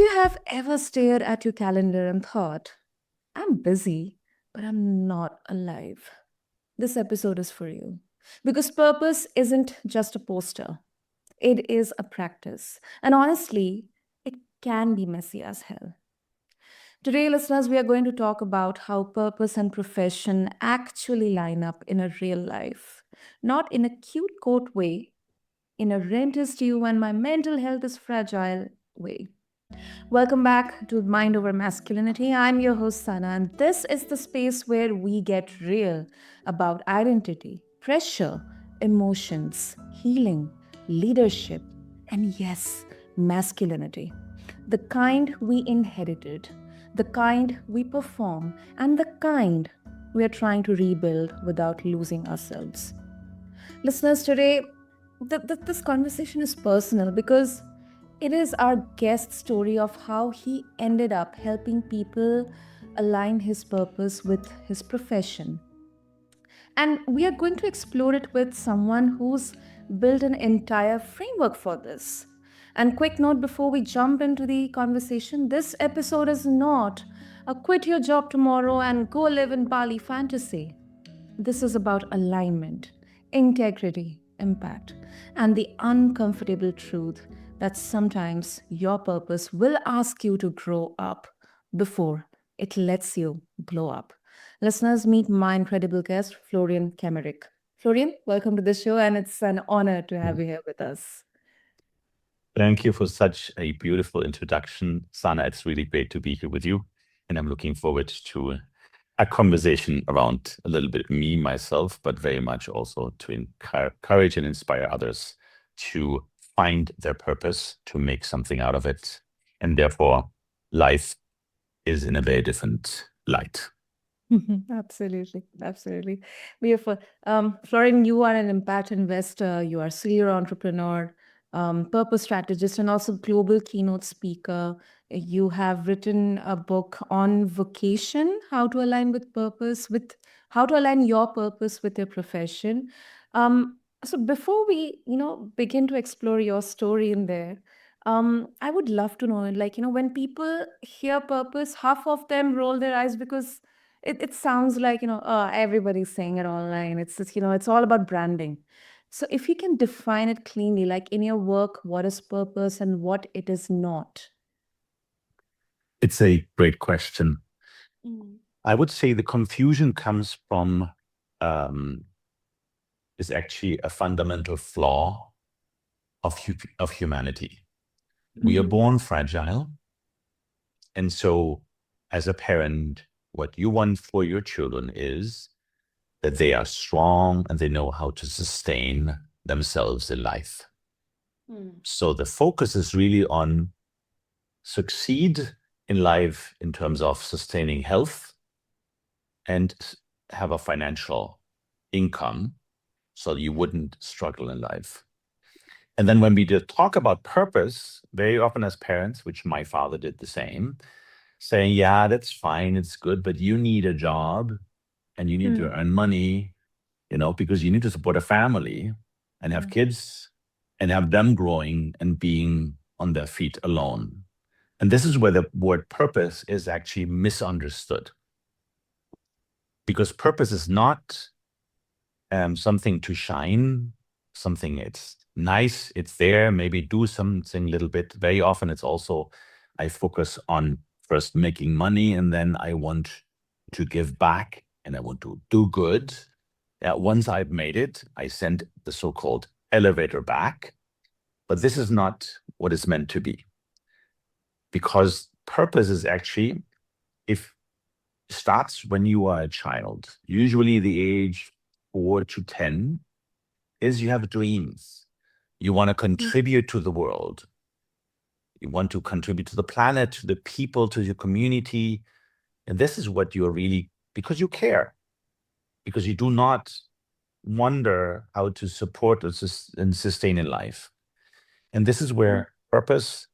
you have ever stared at your calendar and thought, I'm busy, but I'm not alive? This episode is for you. Because purpose isn't just a poster, it is a practice. And honestly, it can be messy as hell. Today, listeners, we are going to talk about how purpose and profession actually line up in a real life. Not in a cute quote way, in a rent is due and my mental health is fragile way. Welcome back to Mind Over Masculinity. I'm your host, Sana, and this is the space where we get real about identity, pressure, emotions, healing, leadership, and yes, masculinity. The kind we inherited, the kind we perform, and the kind we are trying to rebuild without losing ourselves. Listeners, today, this conversation is personal because it is our guest story of how he ended up helping people align his purpose with his profession. And we are going to explore it with someone who's built an entire framework for this. And quick note before we jump into the conversation, this episode is not a quit your job tomorrow and go live in Bali fantasy. This is about alignment, integrity, impact, and the uncomfortable truth that sometimes your purpose will ask you to grow up before it lets you blow up. Listeners, meet my incredible guest, Florian Kemmerich. Florian, welcome to the show, and it's an honor to have you here with us. Thank you for such a beautiful introduction, Sana. It's really great to be here with you. And I'm looking forward to a conversation around a little bit me, myself, but very much also to encourage and inspire others to find their purpose, to make something out of it. And therefore, life is in a very different light. Absolutely, absolutely. Beautiful. Florian, you are an impact investor, you are serial entrepreneur, purpose strategist, and also global keynote speaker. You have written a book on vocation, how to align with purpose, with how to align your purpose with your profession. So before we, begin to explore your story in there, I would love to know, like, when people hear purpose, half of them roll their eyes because it sounds like, everybody's saying it online. It's just, it's all about branding. So if you can define it cleanly, like in your work, what is purpose and what it is not? It's a great question. Mm. I would say the confusion comes from is actually a fundamental flaw of humanity. We are Mhm. born fragile. And so, as a parent, what you want for your children is that they are strong and they know how to sustain themselves in life. Mm. So, the focus is really on succeed in life in terms of sustaining health and have a financial income so you wouldn't struggle in life. And then when we talk about purpose, very often as parents, which my father did the same, saying, yeah, that's fine, it's good, but you need a job and you need to Mm. earn money, because you need to support a family and have Yeah. kids and have them growing and being on their feet alone. And this is where the word purpose is actually misunderstood, because purpose is not something to shine, something it's nice, it's there, maybe do something a little bit. Very often it's also, I focus on first making money and then I want to give back and I want to do good. Once I've made it, I send the so-called elevator back. But this is not what it's meant to be. Because purpose is actually, if starts when you are a child, usually the age 4 to 10, is you have dreams. You want to Mm. contribute to the world. You want to contribute to the planet, to the people, to your community. And this is what you're really, because you care, because you do not wonder how to support and sustain in life. And this is where purpose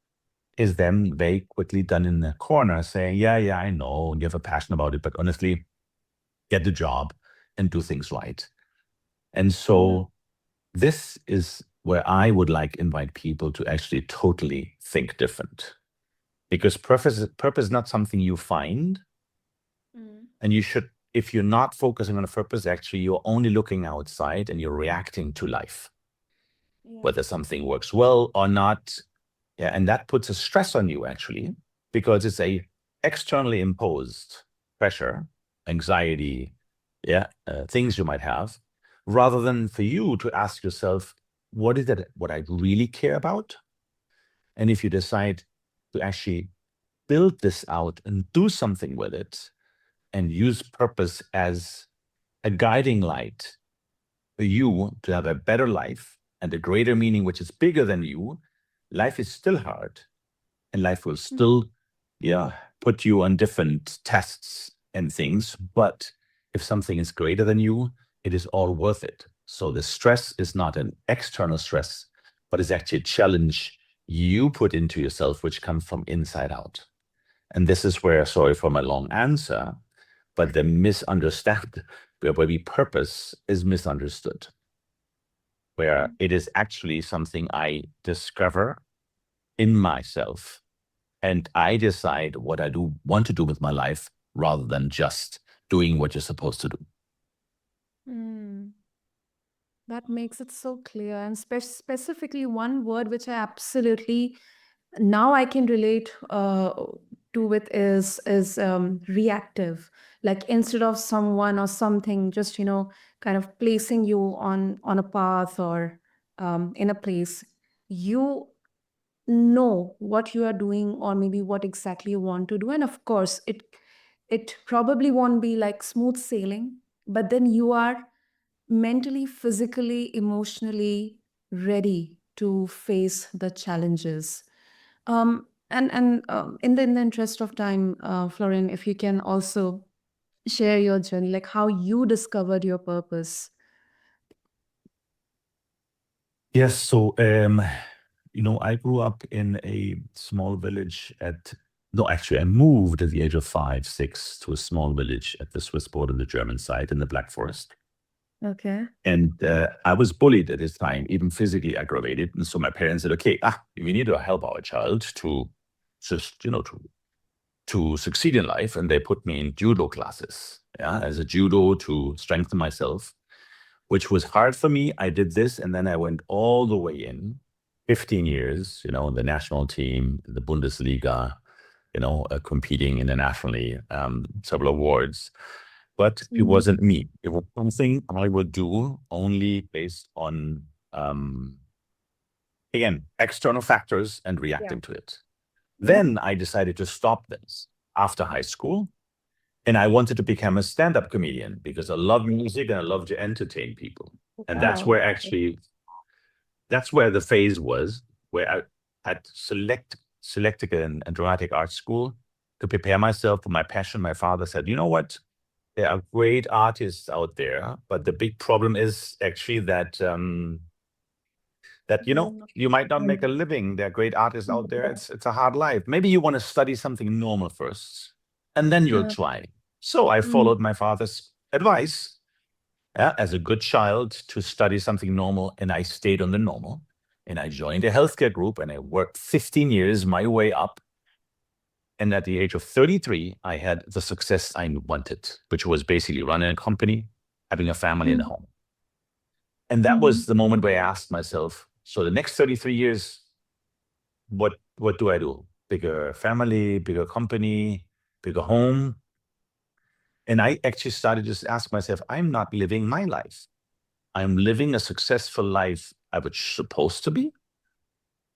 is then very quickly done in the corner, saying, yeah, I know, you have a passion about it, but honestly, get the job and do things right. And Mm. so this is where I would like invite people to actually totally think different. because purpose is not something you find. And you should, if you're not focusing on a purpose, actually, you're only looking outside and you're reacting to life, whether something works well or not. Yeah, and that puts a stress on you, actually, because it's a externally imposed pressure, anxiety, things you might have, rather than for you to ask yourself, what is it, what I really care about? And if you decide to actually build this out and do something with it and use purpose as a guiding light for you to have a better life and a greater meaning, which is bigger than you, life is still hard and life will still, put you on different tests and things. But if something is greater than you, it is all worth it. So the stress is not an external stress, but is actually a challenge you put into yourself, which comes from inside out. And this is where, sorry for my long answer, but the misunderstand, where maybe purpose is misunderstood, where it is actually something I discover in myself and I decide what I do want to do with my life rather than just doing what you're supposed to do. That makes it so clear. And specifically, one word which I absolutely now I can relate to it is reactive. Like instead of someone or something, just kind of placing you on a path or in a place, you know what you are doing or maybe what exactly you want to do, and of course it probably won't be like smooth sailing, but then you are mentally, physically, emotionally ready to face the challenges. And in the interest of time, Florian, if you can also share your journey, like how you discovered your purpose. Yes. So, I grew up in a small village no, actually, I moved at the age of 5, 6 to a small village at the Swiss border, the German side in the Black Forest. Okay. And I was bullied at this time, even physically aggravated. And so my parents said, okay, we need to help our child to just, to succeed in life. And they put me in judo classes, as a judo to strengthen myself, which was hard for me. I did this, and then I went all the way in 15 years, in the national team, the Bundesliga, competing internationally, several awards. But it wasn't me. It was something I would do only based on, again, external factors and reacting to it. Then I decided to stop this after high school. And I wanted to become a stand-up comedian because I love music and I love to entertain people. And that's where the phase was, where I had selected a dramatic art school to prepare myself for my passion. My father said, you know what? There are great artists out there, but the big problem is actually that you might not make a living. There are great artists out there. It's a hard life. Maybe you want to study something normal first, and then you'll try. So I followed my father's advice, as a good child, to study something normal, and I stayed on the normal. And I joined a healthcare group, and I worked 15 years my way up. And at the age of 33, I had the success I wanted, which was basically running a company, having a family and a home. And that was the moment where I asked myself, so the next 33 years, what do I do? Bigger family, bigger company, bigger home. And I actually started to just ask myself, I'm not living my life. I'm living a successful life I was supposed to be,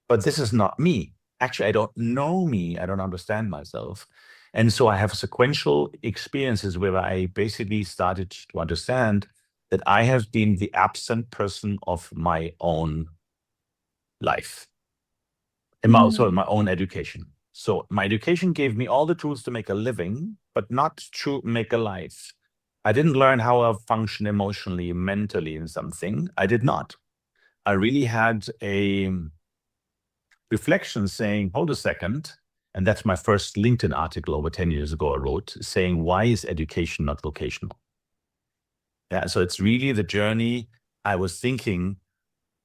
but this is not me. Actually, I don't know me. I don't understand myself. And so I have sequential experiences where I basically started to understand that I have been the absent person of my own life and also my own education. So my education gave me all the tools to make a living, but not to make a life. I didn't learn how I function emotionally, mentally in something. I did not. I really had a reflection saying, hold a second. And that's my first LinkedIn article over 10 years ago I wrote, saying, why is education not vocational? Yeah, so it's really the journey. I was thinking,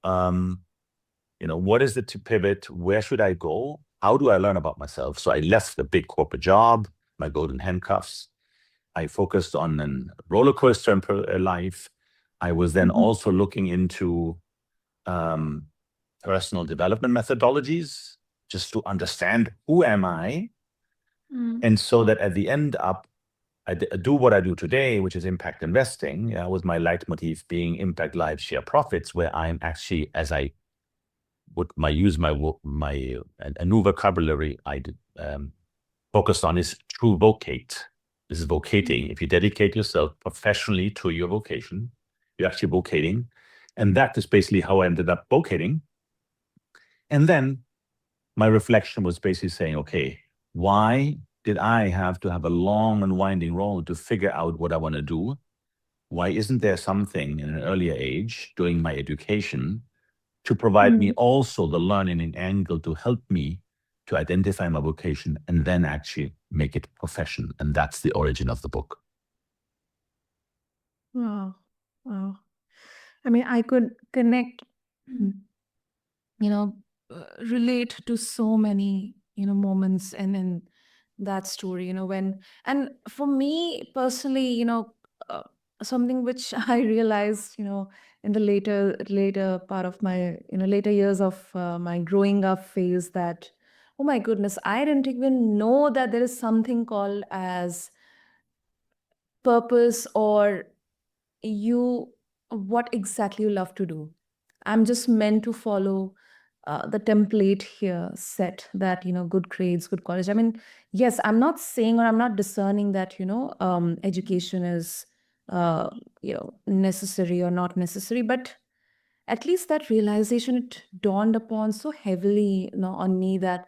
what is it to pivot? Where should I go? how do I learn about myself? So I left the big corporate job, my golden handcuffs. I focused on a roller coaster in life. I was then Mhm. also looking into um, personal development methodologies just to understand who am I, Mm. and so that at the end up, I do what I do today, which is impact investing, with my leitmotif being impact lives, share profits, where I'm actually, as I would use my a new vocabulary I did, focused on is true vocate. This is vocating. If you dedicate yourself professionally to your vocation, you're actually vocating. And that is basically how I ended up vocating. And then my reflection was basically saying, okay, why did I have to have a long and winding road to figure out what I want to do? Why isn't there something in an earlier age during my education to provide me Mm. also the learning and angle to help me to identify my vocation and then actually make it profession? And that's the origin of the book. Wow. Wow. I mean, I could connect, you know, relate to so many, moments in that story, when, and for me personally, uh, something which I realized, in the later part of my, later years of my growing up phase, that, oh my goodness, I didn't even know that there is something called as purpose, or you what exactly you love to do. I'm just meant to follow the template here set, that, good grades, good college. I mean, yes, I'm not saying, or I'm not discerning that, education is necessary or not necessary, but at least that realization, it dawned upon so heavily, on me, that,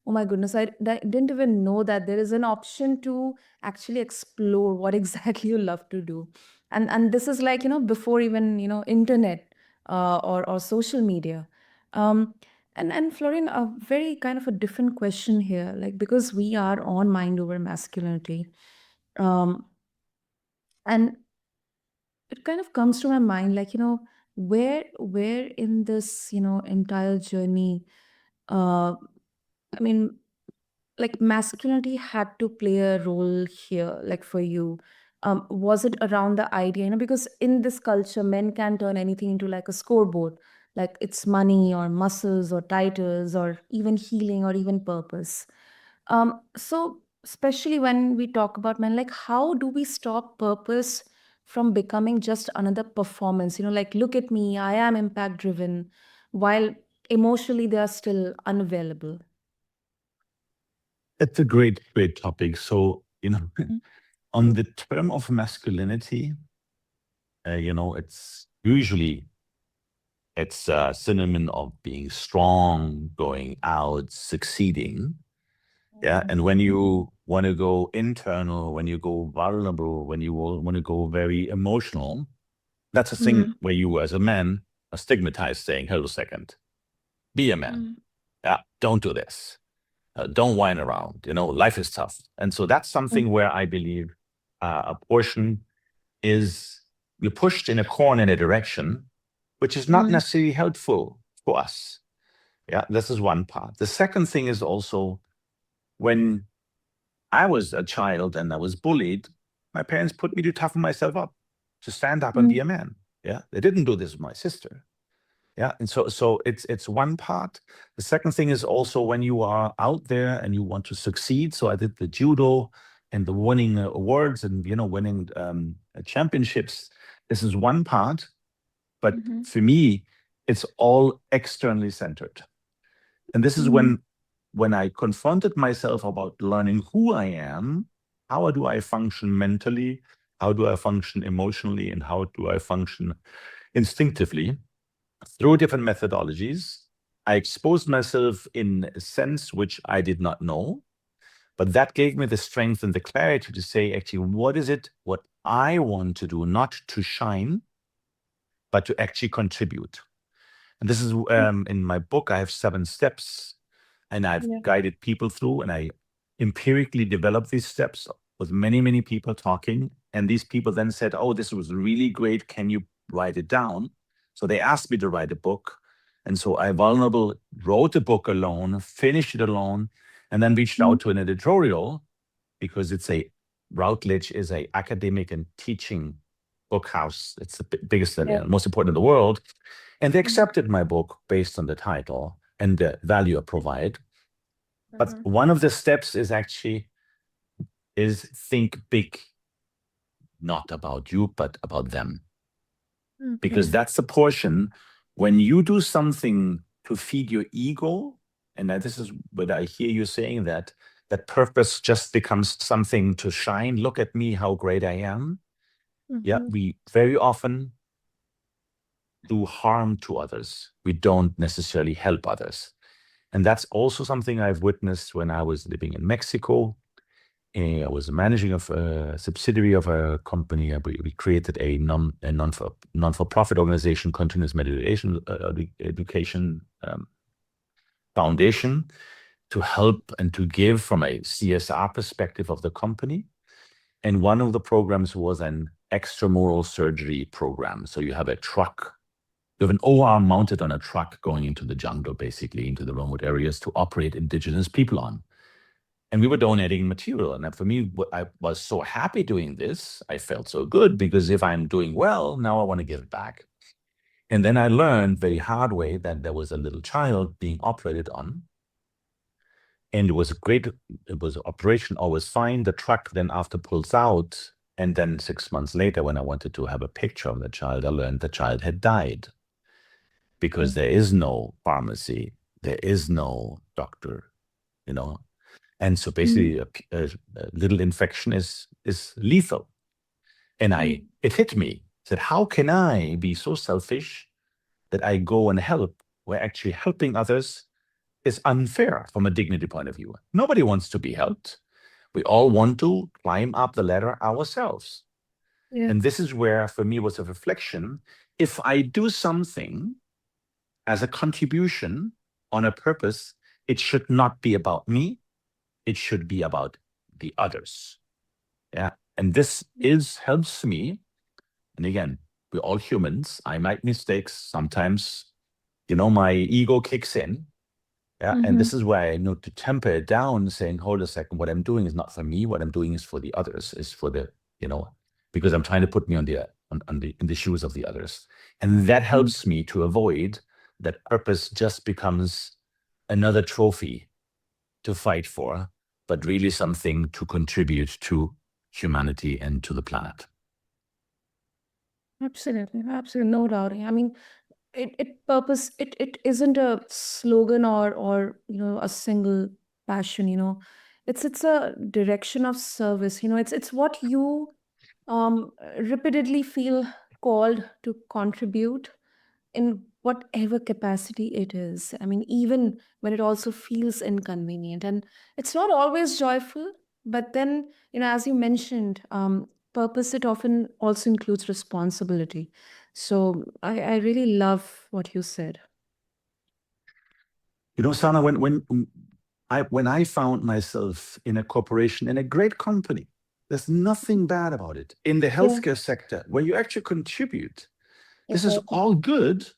oh my goodness, I didn't even know that there is an option to actually explore what exactly you love to do. And this is like, before even, internet, or social media. um and Florian, a very kind of a different question here, like, because we are on Mind Over Masculinity, um and it kind of comes to my mind, like, where in this, entire journey, uh I mean, like, masculinity had to play a role here, like, for you. Was it around the idea, because in this culture, men can turn anything into like a scoreboard, like it's money or muscles or titles or even healing or even purpose. So especially when we talk about men, like, how do we stop purpose from becoming just another performance, like, look at me, I am impact driven, while emotionally they are still unavailable. It's a great topic. So, on the term of masculinity, it's usually it's a synonym of being strong, going out, succeeding. Yeah. Mm. And when you want to go internal, when you go vulnerable, when you want to go very emotional, that's a thing Mm. where you, as a man, are stigmatized, saying, hold a second, be a man. Mm. Yeah. Don't do this. Don't whine around. Life is tough. And so that's Mm. something where I believe a portion is you're pushed in a corner in a direction, which is not Mm. necessarily helpful for us. Yeah. This is one part. The second thing is also when I was a child and I was bullied, my parents put me to toughen myself up, to stand up and be Mm. a man. Yeah. They didn't do this with my sister. Yeah. And so it's one part. The second thing is also when you are out there and you want to succeed. So I did the judo and the winning awards and winning championships. This is one part, but Mhm. for me, it's all externally centered. And this is Mm. when I confronted myself about learning who I am, how do I function mentally, how do I function emotionally, and how do I function instinctively through different methodologies. I exposed myself in a sense which I did not know, but that gave me the strength and the clarity to say, actually, what is it what I want to do, not to shine, but to actually contribute. And this is in my book, I have 7 steps, and I've Yeah. guided people through, and I empirically developed these steps with many people talking. And these people then said, oh, this was really great. Can you write it down? So they asked me to write a book. And so I vulnerable wrote the book alone, finished it alone, and then reached out to an editorial because Routledge is a academic and teaching book house. It's the biggest and Yeah. most important in the world. And they accepted my book based on the title and the value I provide. But one of the steps is think big, not about you, but about them. Because that's the portion when you do something to feed your ego, and this is what I hear you saying, that purpose just becomes something to shine. Look at me, how great I am. Yeah, we very often do harm to others. We don't necessarily help others. And that's also something I've witnessed when I was living in Mexico. I was managing of a subsidiary of a company. We created a non-for-profit organization, continuous meditation education foundation, to help and to give from a CSR perspective of the company. And one of the programs was an extramural surgery program. So you have an OR mounted on a truck going into the jungle, basically into the remote areas to operate indigenous people on. And we were donating material. And for me, I was so happy doing this. I felt so good because if I'm doing well, now I want to give it back. And then I learned very hard way that there was a little child being operated on. And it was operation always fine. The truck then after pulls out. And then 6 months later, when I wanted to have a picture of the child, I learned the child had died because there is no pharmacy. There is no doctor, And so basically, a little infection is lethal. And it hit me. I said, how can I be so selfish that I go and help where actually helping others is unfair from a dignity point of view? Nobody wants to be helped. We all want to climb up the ladder ourselves. Yeah. And this is where, for me, was a reflection. If I do something as a contribution on a purpose, it should not be about me. It should be about the others. Yeah. And this helps me. And again, we're all humans. I make mistakes. Sometimes, my ego kicks in. Yeah. And this is where I know to temper it down, saying, hold a second, what I'm doing is not for me. What I'm doing is for the others, is for because I'm trying to put me in the shoes of the others. And that helps me to avoid that purpose just becomes another trophy to fight for, but really something to contribute to humanity and to the planet. Absolutely, absolutely, no doubt. I mean, it isn't a slogan or a single passion. It's a direction of service. It's what you repeatedly feel called to contribute in whatever capacity it is. I mean, even when it also feels inconvenient, and it's not always joyful, but then, as you mentioned, purpose, it often also includes responsibility. So I really love what you said. Sana, when I found myself in a corporation, in a great company, there's nothing bad about it. In the Yeah, healthcare sector, where you actually contribute, this is exactly. all good,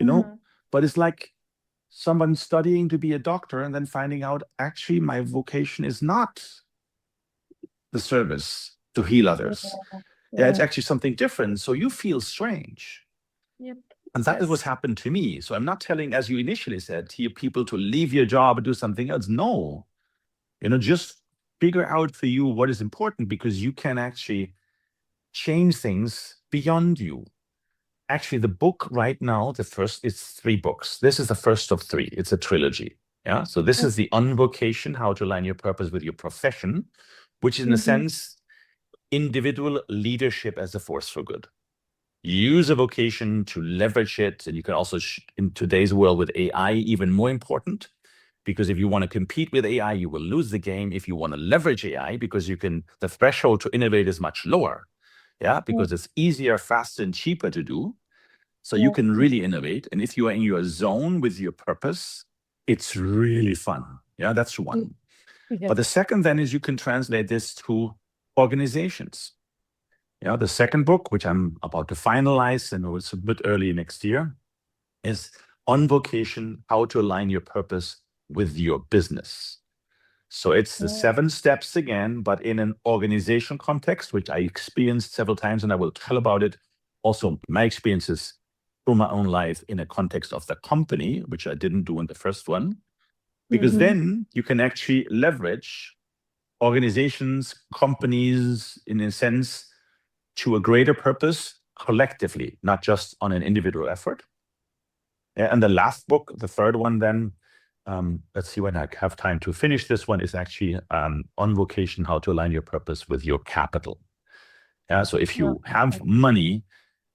Mhm. but it's like someone studying to be a doctor and then finding out actually my vocation is not the service to heal Yeah, others. Yeah, it's yeah. actually something different. So you feel strange. Yep. And that is what's Yes. happened to me. So I'm not telling, as you initially said, to people to leave your job and do something else. No, just figure out for you what is important, because you can actually change things beyond you. Actually, the book right now, it's 3 books. This is the first of 3. It's a trilogy. Yeah. So this is the On Vocation, how to align your purpose with your profession, which is in a Mm-hmm. sense individual leadership as a force for good. Use a vocation to leverage it. And you can also, in today's world with AI, even more important, because if you want to compete with AI, you will lose the game. If you want to leverage AI, because the threshold to innovate is much lower. Yeah, Yeah, because it's easier, faster, and cheaper to do. So you yeah. can really innovate. And if you are in your zone with your purpose, it's really fun. Yeah, that's Mm. one. Yeah. But the second then is you can translate this to organizations. Yeah, the second book, which I'm about to finalize and will submit early next year, is On Vocation, How to Align Your Purpose with Your Business. So it's the Yeah. 7 steps again, but in an organization context, which I experienced several times, and I will tell about it. Also, my experiences through my own life in a context of the company, which I didn't do in the first one, because Mhm. then you can actually leverage organizations, companies, in a sense, to a greater purpose collectively, not just on an individual effort. Yeah, and the last book, the third one, then, let's see when I have time to finish this one, is actually On Vocation, How to Align Your Purpose with Your Capital. Yeah, so if Yeah. you have money,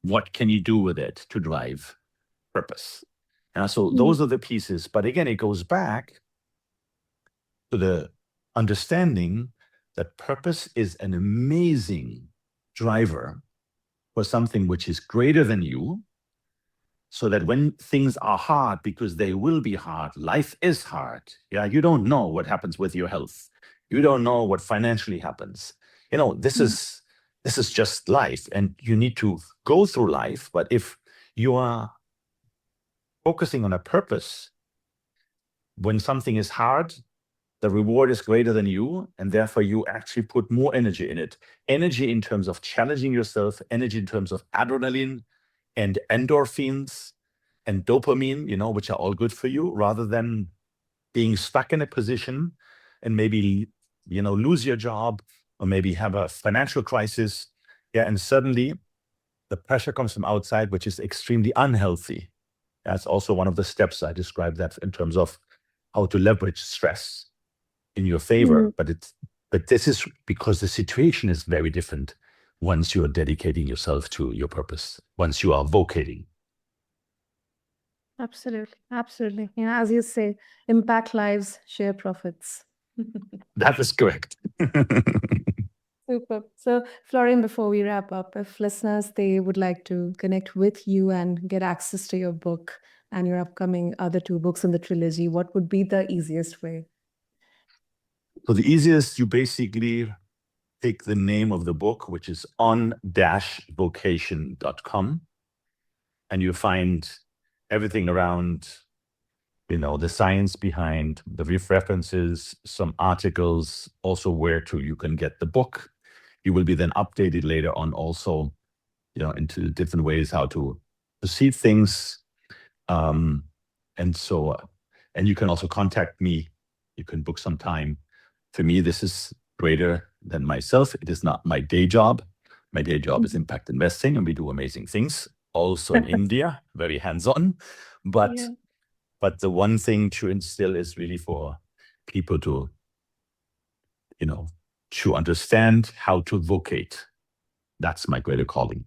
what can you do with it to drive purpose? So Mhm. those are the pieces. But again, it goes back to the understanding that purpose is an amazing driver for something which is greater than you, so that when things are hard, because they will be hard, life is hard. Yeah, you don't know what happens with your health. You don't know what financially happens. This Yeah. is just life, and you need to go through life. But if you are focusing on a purpose, when something is hard, the reward is greater than you, and therefore you actually put more energy in it. Energy in terms of challenging yourself, energy in terms of adrenaline and endorphins and dopamine, which are all good for you, rather than being stuck in a position and maybe, lose your job, or maybe have a financial crisis. Yeah, and suddenly the pressure comes from outside, which is extremely unhealthy. That's also one of the steps I describe, that in terms of how to leverage stress in your favor. Mhm. But this is because the situation is very different once you are dedicating yourself to your purpose, once you are vocating. Absolutely. Absolutely. As you say, impact lives, share profits. That is correct. Super. So, Florian, before we wrap up, if listeners they would like to connect with you and get access to your book and your upcoming other 2 books in the trilogy, what would be the easiest way? So the easiest, you basically take the name of the book, which is on-vocation.com, and you find everything around, the science behind the references, some articles, also where you can get the book. You will be then updated later on also, into different ways how to proceed things. Um, and so, and you can also contact me. You can book some time. For me, this is greater than myself. It is not my day job. My day job is Mhm. impact investing, and we do amazing things. Also in India, very hands-on. But Yeah. but the one thing to instill is really for people to, you know, to understand how to vocate. That's my greater calling.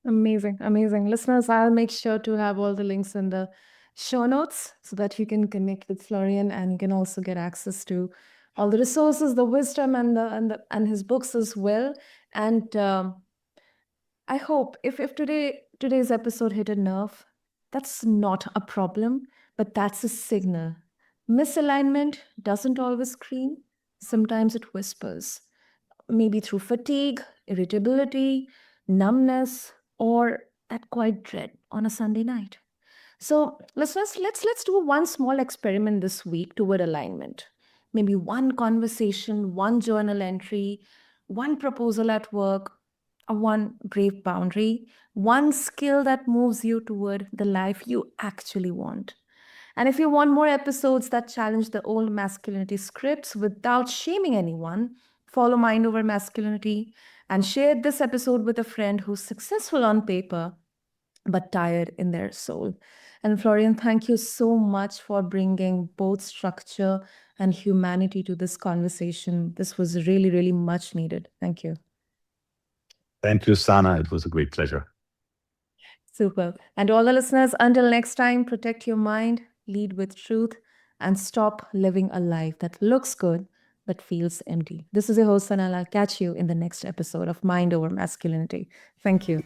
Amazing, amazing. Listeners, I'll make sure to have all the links in the show notes so that you can connect with Florian and you can also get access to all the resources, the wisdom, and his books as well. And I hope if today's episode hit a nerve, that's not a problem, but that's a signal. Misalignment doesn't always scream. Sometimes it whispers, maybe through fatigue, irritability, numbness, or that quiet dread on a Sunday night. So listeners, let's do one small experiment this week toward alignment. Maybe one conversation, one journal entry, one proposal at work, or one brave boundary, one skill that moves you toward the life you actually want. And if you want more episodes that challenge the old masculinity scripts without shaming anyone, follow Mind Over Masculinity and share this episode with a friend who's successful on paper but tired in their soul. And Florian, thank you so much for bringing both structure and humanity to this conversation. This was really, really much needed. Thank you. Thank you, Sana. It was a great pleasure. Super. And to all the listeners, until next time, protect your mind, lead with truth, and stop living a life that looks good but feels empty. This is your host, Sana. I'll catch you in the next episode of Mind Over Masculinity. Thank you.